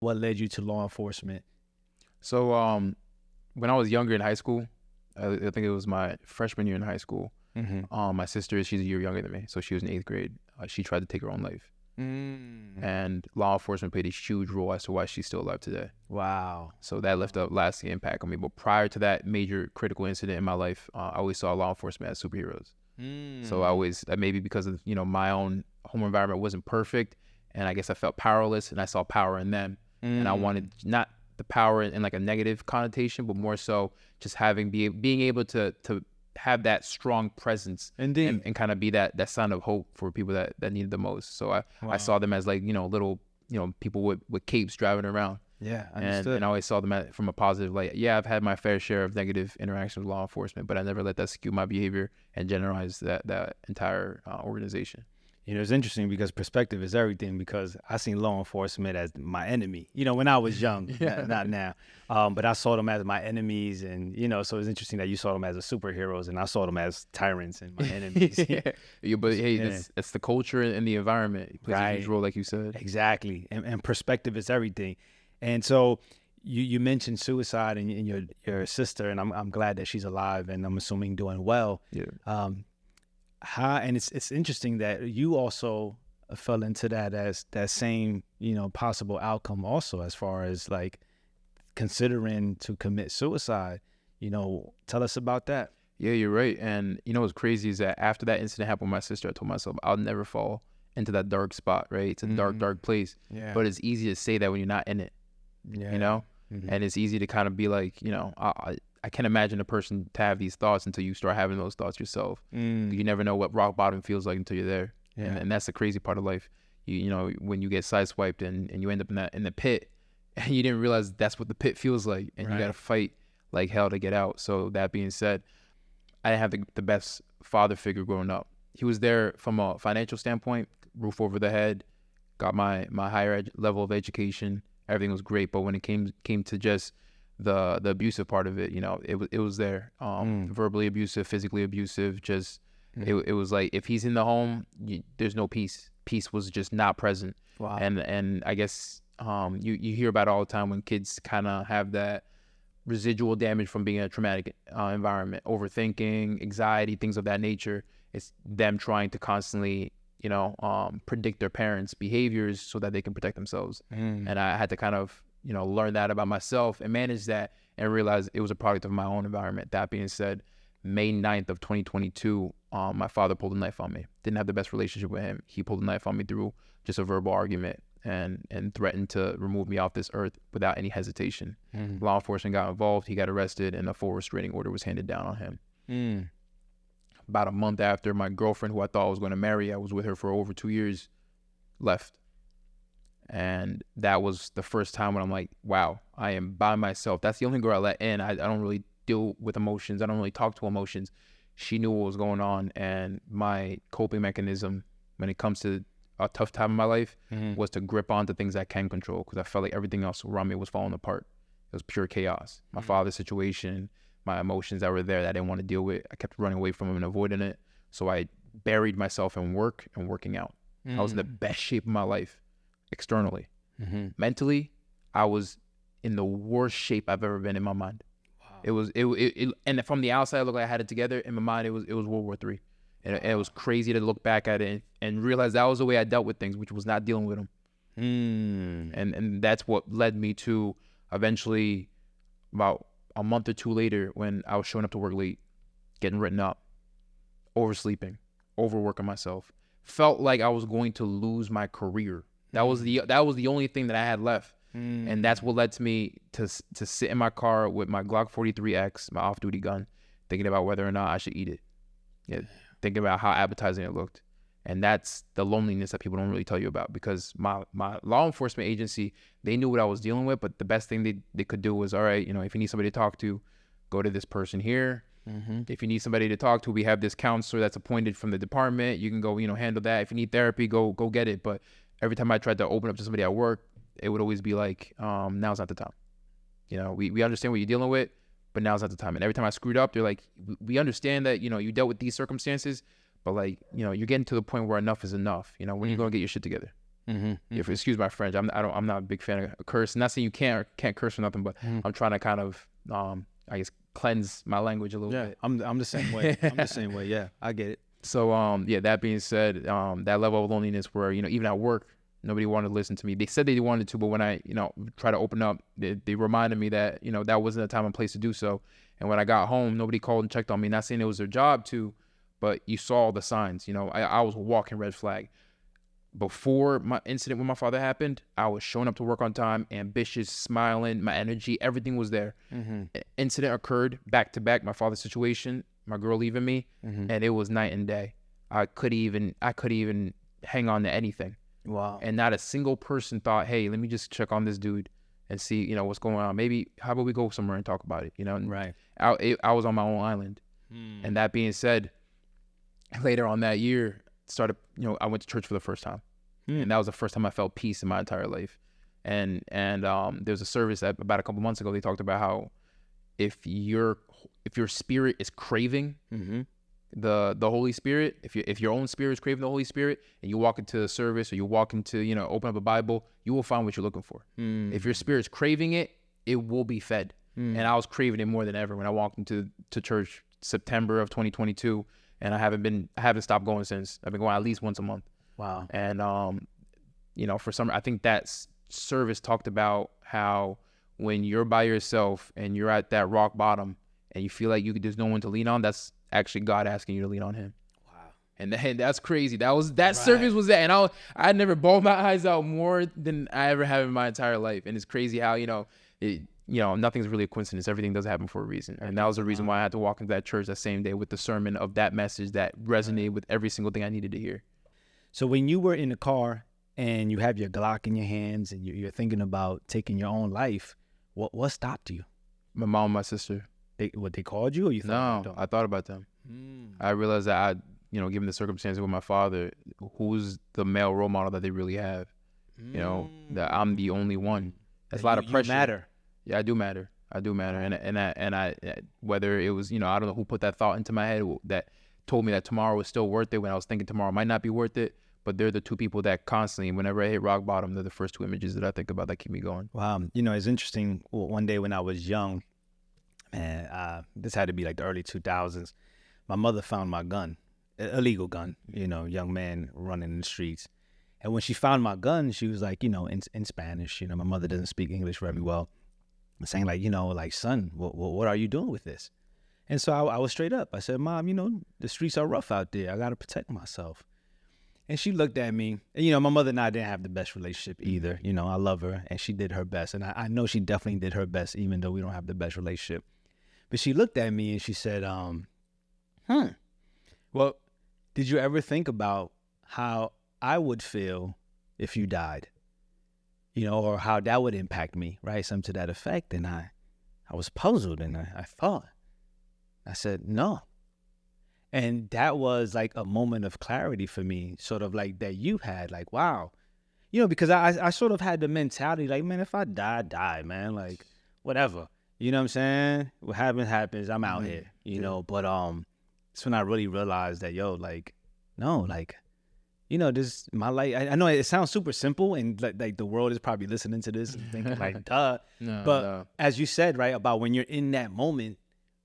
What led you to law enforcement? So when I was younger in high school, I think it was my freshman year in high school. My sister, she's a year younger than me, so she was in 8th grade. She tried to take her own life. And law enforcement played a huge role as to why she's still alive today. Wow. So that left a lasting impact on me. But prior to that major critical incident in my life, I always saw law enforcement as superheroes. So I always, maybe because of, my own home environment wasn't perfect, and I guess I felt powerless, and I saw power in them. And I wanted not the power in like a negative connotation, but more so just being able to have that strong presence. Indeed. And kind of be that sign of hope for people that need it the most. So I saw them as like, little, people with capes driving around. Yeah, understood. And I always saw them from a positive light. Yeah, I've had my fair share of negative interactions with law enforcement, but I never let that skew my behavior and generalize that entire organization. It's interesting because perspective is everything, because I seen law enforcement as my enemy, when I was young, not now. But I saw them as my enemies, and, so it's interesting that you saw them as the superheroes and I saw them as tyrants and my enemies. But hey, it's the culture and the environment. It plays a huge role, like you said. Exactly. And perspective is everything. And so you mentioned suicide and your sister, and I'm glad that she's alive, and I'm assuming doing well. Yeah. And it's interesting that you also fell into that as that same, possible outcome also, as far as like considering to commit suicide. Tell us about that. Yeah, you're right. And what's crazy is that after that incident happened with my sister, I told myself I'll never fall into that dark spot, right? It's a dark place. Yeah. But it's easy to say that when you're not in it, And it's easy to kind of be like, I can't imagine a person to have these thoughts until you start having those thoughts yourself. You never know what rock bottom feels like until you're there. Yeah. And that's the crazy part of life. When you get sideswiped and you end up in the pit, and you didn't realize that's what the pit feels like, and you got to fight like hell to get out. So that being said, I didn't have the best father figure growing up. He was there from a financial standpoint, roof over the head, got my higher level of education. Everything was great, but when it came to just the abusive part of it, it was there. Verbally abusive, physically abusive. Just it was like, if he's in the home, there's no peace. Peace was just not present. Wow. And I guess you hear about it all the time when kids kind of have that residual damage from being in a traumatic environment, overthinking, anxiety, things of that nature. It's them trying to constantly predict their parents' behaviors so that they can protect themselves. And I had to kind of, learn that about myself and manage that, and realize it was a product of my own environment. That being said, May 9th of 2022, my father pulled a knife on me. Didn't have the best relationship with him. He pulled a knife on me through just a verbal argument and threatened to remove me off this earth without any hesitation. Law enforcement got involved. He got arrested, and a full restraining order was handed down on him. About a month after, my girlfriend, who I thought I was going to marry, I was with her for over 2 years, left. And that was the first time when I'm like, wow, I am by myself. That's the only girl I let in. I don't really deal with emotions. I don't really talk to emotions. She knew what was going on. And my coping mechanism when it comes to a tough time in my life was to grip onto things I can control, because I felt like everything else around me was falling apart. It was pure chaos. My father's situation, my emotions that were there that I didn't want to deal with, I kept running away from them and avoiding it. So I buried myself in work and working out. I was in the best shape of my life externally. Mentally, I was in the worst shape I've ever been in my mind. Wow. It and from the outside, it looked like I had it together. In my mind, it was World War III. And it was crazy to look back at it and realize that was the way I dealt with things, which was not dealing with them. And that's what led me to eventually, about a month or two later, when I was showing up to work late, getting written up, oversleeping, overworking myself, felt like I was going to lose my career. That was the only thing that I had left. And that's what led to me to sit in my car with my Glock 43X, my off-duty gun, thinking about whether or not I should eat it. Yeah, thinking about how appetizing it looked. And that's the loneliness that people don't really tell you about, because my law enforcement agency, they knew what I was dealing with, but the best thing they could do was, all right, if you need somebody to talk to, go to this person here. If you need somebody to talk to, we have this counselor that's appointed from the department. You can go, handle that. If you need therapy, go get it. But every time I tried to open up to somebody at work, it would always be like, now's not the time. We understand what you're dealing with, but now's not the time. And every time I screwed up, they're like, we understand that, you dealt with these circumstances, but like, you're getting to the point where enough is enough. When are you going to get your shit together? If excuse my French, I'm not a big fan of curse. Not saying you can't curse or nothing, but I'm trying to kind of I guess cleanse my language a little bit. I'm the same way. I'm the same way. Yeah, I get it. So that being said, that level of loneliness where, even at work, nobody wanted to listen to me. They said they wanted to, but when I, try to open up, they reminded me that, that wasn't a time and place to do so. And when I got home, nobody called and checked on me. Not saying it was their job to, but you saw the signs. I was a walking red flag. Before my incident with my father happened, I was showing up to work on time, ambitious, smiling, my energy, everything was there. Incident occurred back to back, my father's situation, my girl leaving me, and it was night and day. I could even hang on to anything. Wow. And not a single person thought, hey, let me just check on this dude and see, what's going on. Maybe, how about we go somewhere and talk about it, Right. I was on my own island. And that being said, later on that year, I went to church for the first time. And that was the first time I felt peace in my entire life. And there was a service that about a couple months ago, they talked about how if your spirit is craving the Holy Spirit, if your own spirit is craving the Holy Spirit, and you walk into a service or you walk into, open up a Bible, you will find what you're looking for. If your spirit's craving it, it will be fed. And I was craving it more than ever when I walked into church September of 2022. And I haven't stopped going since. I've been going at least once a month. Wow. And, I think that service talked about how when you're by yourself and you're at that rock bottom and you feel like there's no one to lean on, that's actually God asking you to lean on him. Wow. And that's crazy. That service was that. And I never bawled my eyes out more than I ever have in my entire life. And it's crazy how, nothing's really a coincidence. Everything does happen for a reason. And that was the reason why I had to walk into that church that same day with the sermon of that message that resonated with every single thing I needed to hear. So when you were in the car and you have your Glock in your hands and you're thinking about taking your own life, what stopped you? My mom and my sister. They called you, or you thought? No, I thought about them. I realized that given the circumstances with my father, who's the male role model that they really have? That I'm the only one. That's a lot of pressure. You matter. Yeah, I do matter. And I whether it was, I don't know who put that thought into my head that told me that tomorrow was still worth it when I was thinking tomorrow might not be worth it. But they're the two people that constantly, whenever I hit rock bottom, they're the first two images that I think about that keep me going. Wow. It's interesting. One day when I was young, man, this had to be like the early 2000s. My mother found my gun, illegal gun, young man running in the streets. And when she found my gun, she was like, in Spanish, my mother doesn't speak English very well, saying like, son, what are you doing with this? And so I was straight up. I said, Mom, the streets are rough out there. I got to protect myself. And she looked at me, and, my mother and I didn't have the best relationship either. I love her, and she did her best. And I know she definitely did her best, even though we don't have the best relationship. But she looked at me and she said, well, did you ever think about how I would feel if you died? Or how that would impact me, right? Something to that effect. And I was puzzled, and I thought. I said, no. And that was like a moment of clarity for me, sort of like that you had, like, wow. Because I sort of had the mentality, like, man, if I die, man, like, whatever. You know what I'm saying? What happens, I'm out here, But it's when I really realized that, like, no, like, this my life. I know it sounds super simple, and like the world is probably listening to this and thinking like, duh. No. As you said, right, about when you're in that moment,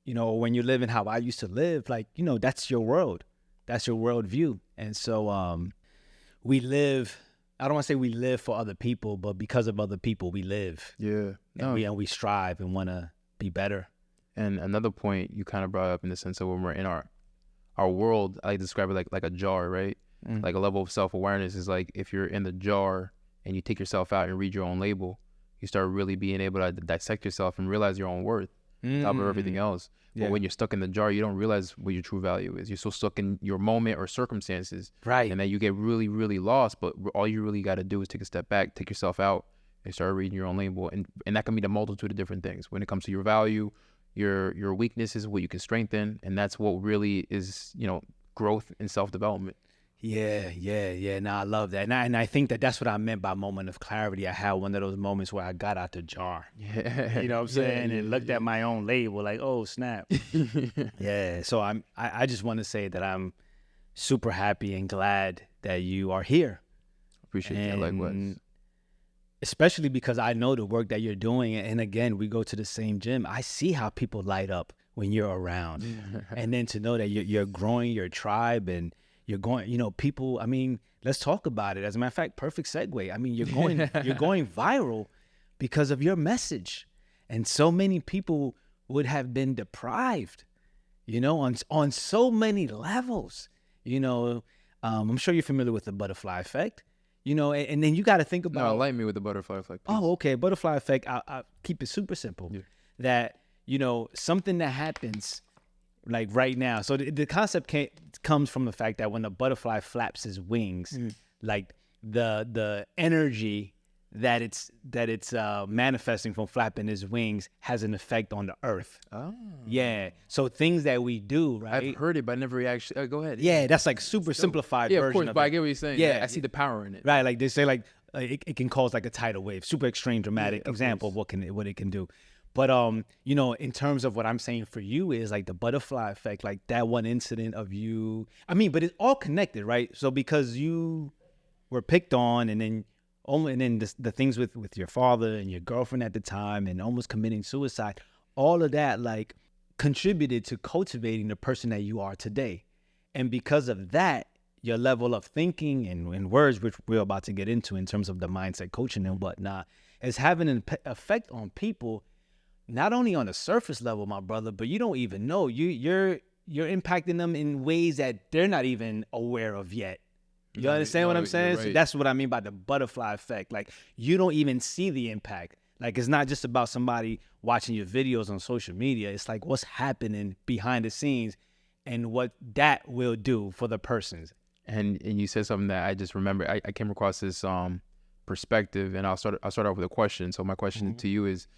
when you're living how I used to live, like, that's your world. That's your worldview. And so we live, I don't want to say we live for other people, but because of other people, we live. Yeah. And we strive and want to be better. And another point you kind of brought up in the sense of when we're in our world, I like to describe it like a jar, right? Like a level of self-awareness is like if you're in the jar and you take yourself out and read your own label, you start really being able to dissect yourself and realize your own worth. Top of everything else. But when you're stuck in the jar, you don't realize what your true value is. You're so stuck in your moment or circumstances. Right. And then you get really, really lost. But all you really got to do is take a step back, take yourself out, and start reading your own label. And that can mean a multitude of different things. When it comes to your value, your weaknesses, what you can strengthen. And that's what really is, growth and self-development. Yeah. No, I love that. And I think that's what I meant by moment of clarity. I had one of those moments where I got out the jar. Yeah. You know what I'm saying? And looked at my own label like, oh, snap. Yeah. So I just want to say that I'm super happy and glad that you are here. Appreciate that. Likewise. Especially because I know the work that you're doing. And again, we go to the same gym. I see how people light up when you're around. And then to know that you're growing your tribe and you're going, people, I mean, let's talk about it. As a matter of fact, perfect segue. I mean, you're going viral because of your message. And so many people would have been deprived, on so many levels. I'm sure you're familiar with the butterfly effect. And then you got to think about. No, enlighten me with the butterfly effect, please. Oh, okay. Butterfly effect. I'll keep it super simple. Yeah. That, something that happens like right now. So the concept comes from the fact that when a butterfly flaps his wings, like the energy that it's manifesting from flapping his wings has an effect on the earth. Oh. Yeah. So things that we do, right? I've heard it, but I never actually. Go ahead. Yeah, that's like super simplified version. Yeah, of course, but I get what you're saying. Yeah, I see the power in it. Right, like they say, like it can cause like a tidal wave. Super extreme, dramatic example of what it can do. But in terms of what I'm saying for you is like the butterfly effect, like that one incident of you. I mean, but it's all connected, right? So because you were picked on, and then the things with your father and your girlfriend at the time, and almost committing suicide, all of that like contributed to cultivating the person that you are today. And because of that, your level of thinking and words, which we're about to get into in terms of the mindset coaching and whatnot, is having an effect on people, not only on the surface level, my brother, but you don't even know. You're impacting them in ways that they're not even aware of yet. You understand what I'm saying? Right. So that's what I mean by the butterfly effect. Like, you don't even see the impact. Like, it's not just about somebody watching your videos on social media. It's like what's happening behind the scenes and what that will do for the persons. And you said something that I just remember. I came across this perspective, and I'll start off with a question. So my question to you is,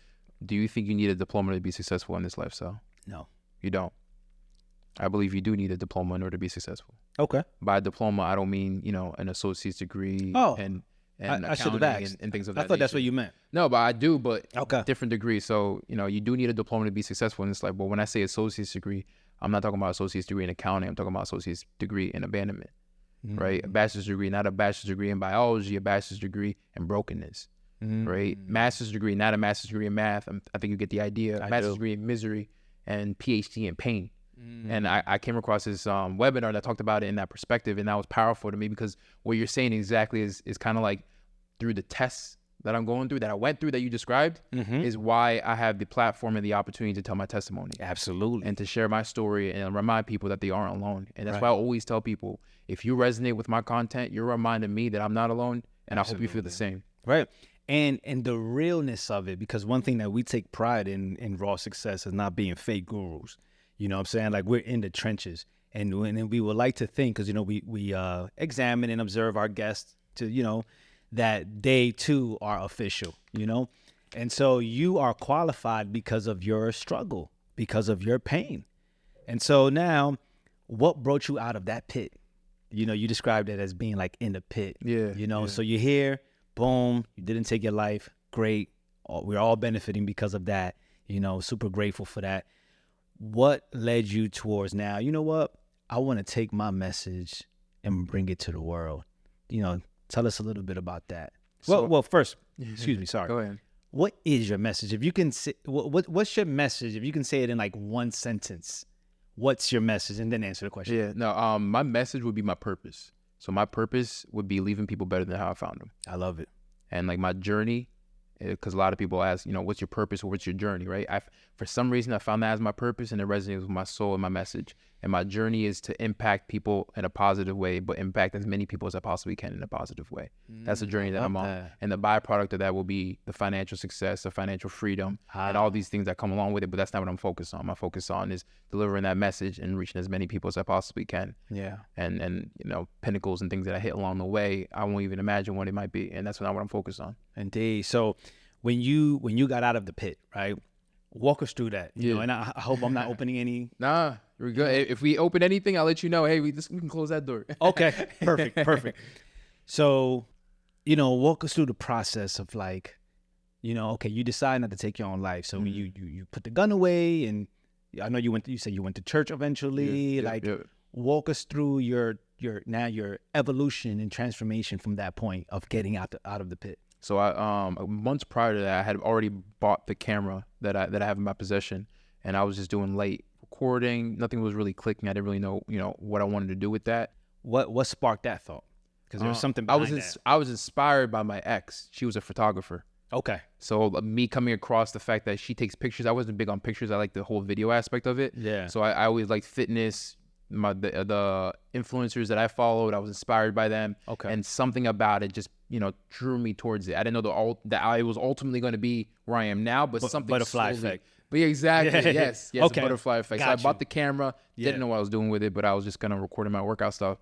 do you think you need a diploma to be successful in this lifestyle? No. You don't? I believe you do need a diploma in order to be successful. Okay. By diploma, I don't mean, an associate's degree and I should have asked. And things of that I thought that's what you meant. No, but I do, but okay. Different degrees. So, you do need a diploma to be successful in this life. But when I say associate's degree, I'm not talking about associate's degree in accounting. I'm talking about associate's degree in abandonment, right? A bachelor's degree, not a bachelor's degree in biology, a bachelor's degree in brokenness, right? Master's degree, not a master's degree in math. I think you get the idea. Master's degree in misery and PhD in pain. And I came across this webinar that talked about it in that perspective, and that was powerful to me, because what you're saying exactly is kind of like through the tests that I'm going through, that I went through, that you described, is why I have the platform and the opportunity to tell my testimony. Absolutely. And to share my story and remind people that they aren't alone. And that's why I always tell people, if you resonate with my content, you're reminding me that I'm not alone, and I hope you feel the same. Right. And the realness of it, because one thing that we take pride in Raw Success is not being fake gurus. You know what I'm saying? Like, we're in the trenches, and we would like to think, because, we examine and observe our guests to, that they too are official, and so you are qualified because of your struggle, because of your pain. And so now, what brought you out of that pit? You described it as being like in the pit. Yeah. So you're here, boom, you didn't take your life. Great. We're all benefiting because of that. Super grateful for that. What led you towards now, you know what? I want to take my message and bring it to the world. Tell us a little bit about that. Well, first, excuse me, sorry. Go ahead. What is your message? If you can say, what's your message? If you can say it in like one sentence, what's your message? And then answer the question. Yeah, no, my message would be my purpose. So my purpose would be leaving people better than how I found them. I love it. And like my journey, because a lot of people ask, what's your purpose or what's your journey, right? For some reason, I found that as my purpose, and it resonates with my soul and my message. And my journey is to impact people in a positive way, but impact as many people as I possibly can in a positive way. That's the journey that I'm on. And the byproduct of that will be the financial success, the financial freedom, and all these things that come along with it. But that's not what I'm focused on. My focus on is delivering that message and reaching as many people as I possibly can. Yeah. And pinnacles and things that I hit along the way, I won't even imagine what it might be. And that's not what I'm focused on. Indeed. So when you got out of the pit, right? Walk us through that. And I hope I'm not opening any. Nah, we're good. If we open anything, I'll let you know. Hey, we can close that door. Okay, perfect. So, walk us through the process of like, okay, you decide not to take your own life. So you put the gun away, and I know you said you went to church eventually. Walk us through your your evolution and transformation from that point of getting out of the pit? So months prior to that, I had already bought the camera that I have in my possession, and I was just doing light recording. Nothing was really clicking. I didn't really know what I wanted to do with that. What sparked that thought? Because there was something behind that. I was inspired by my ex. She was a photographer. Okay. So me coming across the fact that she takes pictures, I wasn't big on pictures. I like the whole video aspect of it. Yeah. So I always liked fitness. The influencers that I followed, I was inspired by them. Okay. And something about it just drew me towards it. I didn't know that I was ultimately going to be where I am now, but something butterfly slowly, effect. But yeah, exactly. Yes. Okay. A butterfly effect. Got So I bought the camera. Yeah. Didn't know what I was doing with it, but I was just gonna record my workout stuff.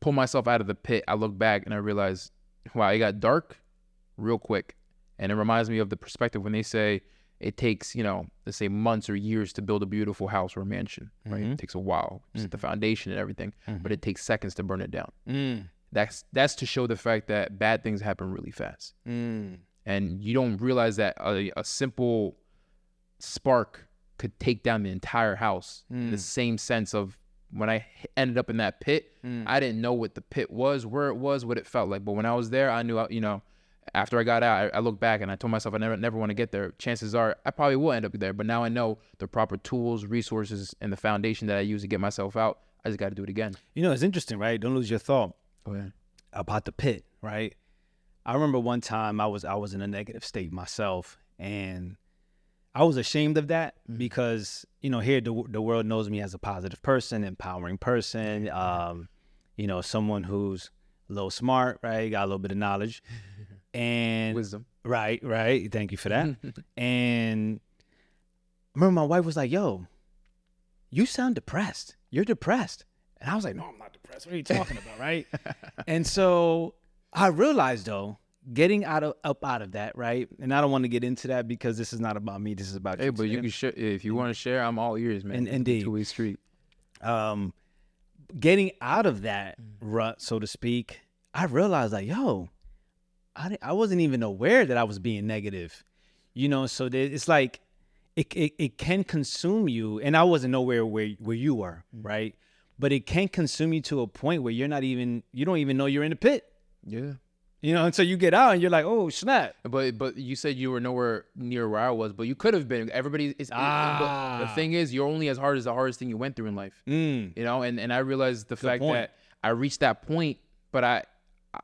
Pull myself out of the pit. I look back and I realized, wow, it got dark real quick. And it reminds me of the perspective when they say it takes, let's say months or years to build a beautiful house or a mansion, right? It takes a while, just the foundation and everything, but it takes seconds to burn it down. That's to show the fact that bad things happen really fast. And you don't realize that a simple spark could take down the entire house. In the same sense of when I ended up in that pit, I didn't know what the pit was, where it was, what it felt like. But when I was there, I knew, after I got out, I looked back and I told myself I never want to get there. Chances are I probably will end up there. But now I know the proper tools, resources, and the foundation that I use to get myself out. I just got to do it again. It's interesting, right? Don't lose your thought about the pit, right? I remember one time I was in a negative state myself, and I was ashamed of that because, here the world knows me as a positive person, empowering person, someone who's a little smart, right? Got a little bit of knowledge and wisdom. Right. Thank you for that. And I remember my wife was like, yo, you sound depressed. You're depressed. And I was like, no, I'm not depressed. What are you talking about, right? And so I realized, though, getting up out of that, right? And I don't want to get into that because this is not about me. This is about you. Hey, but you can share if you want to share. I'm all ears, man. Indeed. Two-way street. Getting out of that rut, so to speak, I realized like, yo, I wasn't even aware that I was being negative, So it's like it can consume you, and I wasn't nowhere where you were, right? But it can consume you to a point where you don't even know you're in the pit. Yeah. Until you get out and you're like, oh, snap. But you said you were nowhere near where I was, but you could have been. Everybody is. But the thing is, you're only as hard as the hardest thing you went through in life. And I realized the fact that I reached that point, but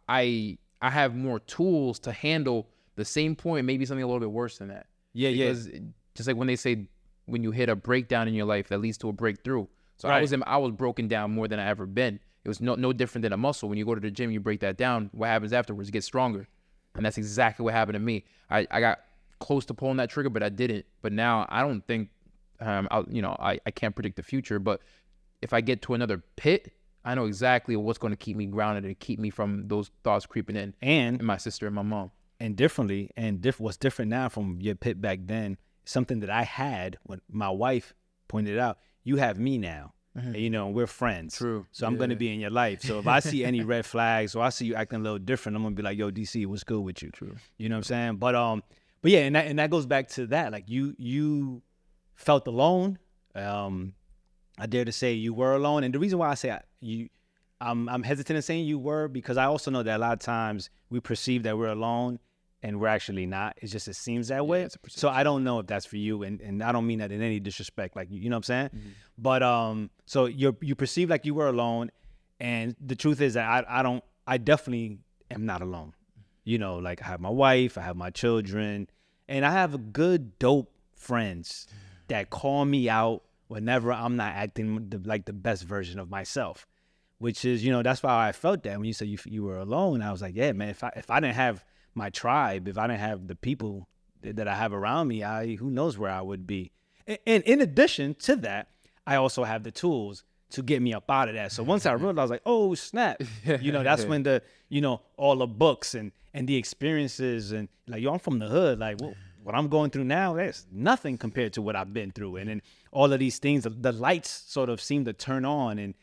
I have more tools to handle the same point, maybe something a little bit worse than that. Yeah, because just like when they say when you hit a breakdown in your life, that leads to a breakthrough. So right. I was broken down more than I ever been. It was no different than a muscle. When you go to the gym, you break that down. What happens afterwards? It gets stronger. And that's exactly what happened to me. I got close to pulling that trigger, but I didn't. But now I don't think, I can't predict the future. But if I get to another pit, I know exactly what's going to keep me grounded and keep me from those thoughts creeping in. And my sister and my mom. And differently, what's different now from your pit back then, something that I had when my wife pointed out, you have me now. And we're friends. True. So I'm going to be in your life. So if I see any red flags or I see you acting a little different, I'm going to be like, yo, DC, what's good with you? True. You know what I'm saying? But yeah, and that goes back to that. Like you felt alone. I dare to say you were alone. And the reason why I say I'm hesitant in saying you were, because I also know that a lot of times we perceive that we're alone and we're actually not. It's just, it seems that way. So I don't know if that's for you. And I don't mean that in any disrespect, like, you know what I'm saying? But, so you perceive like you were alone. And the truth is that I definitely am not alone. Like I have my wife, I have my children, and I have good, dope friends that call me out whenever I'm not acting like the best version of myself, which is, that's why I felt that when you said you were alone. I was like, yeah, man, if I didn't have my tribe, if I didn't have the people that I have around me, who knows where I would be. And in addition to that, I also have the tools to get me up out of that. So once I realized, I was like, oh, snap. That's when all the books and the experiences and like, yo, I'm from the hood. Like, what I'm going through now, that's nothing compared to what I've been through. And then all of these things, the lights sort of seem to turn on, and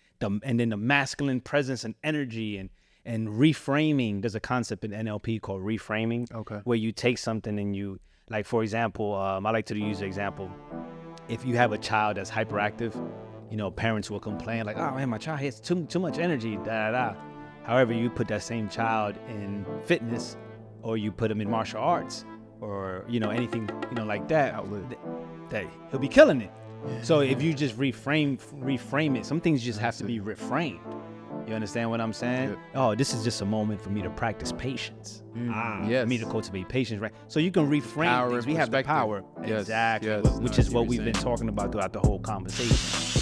then the masculine presence and energy and reframing. There's a concept in NLP called reframing, where you take something and you, like, for example, I like to use the example, if you have a child that's hyperactive you know, parents will complain like, oh man, my child has too much energy, da da da. However, you put that same child in fitness, or you put him in martial arts, or, you know, anything, you know, like that, that he'll be killing it. So if you just reframe it, some things just have to be reframed. You understand what I'm saying? Yep. Oh, this is just a moment for me to practice patience. Yes. For me to cultivate patience, right? So you can reframe Power things. and We have the perspective. power. Yes, Exactly. yes. Which I is see what what we've you're been saying. talking about throughout the whole conversation.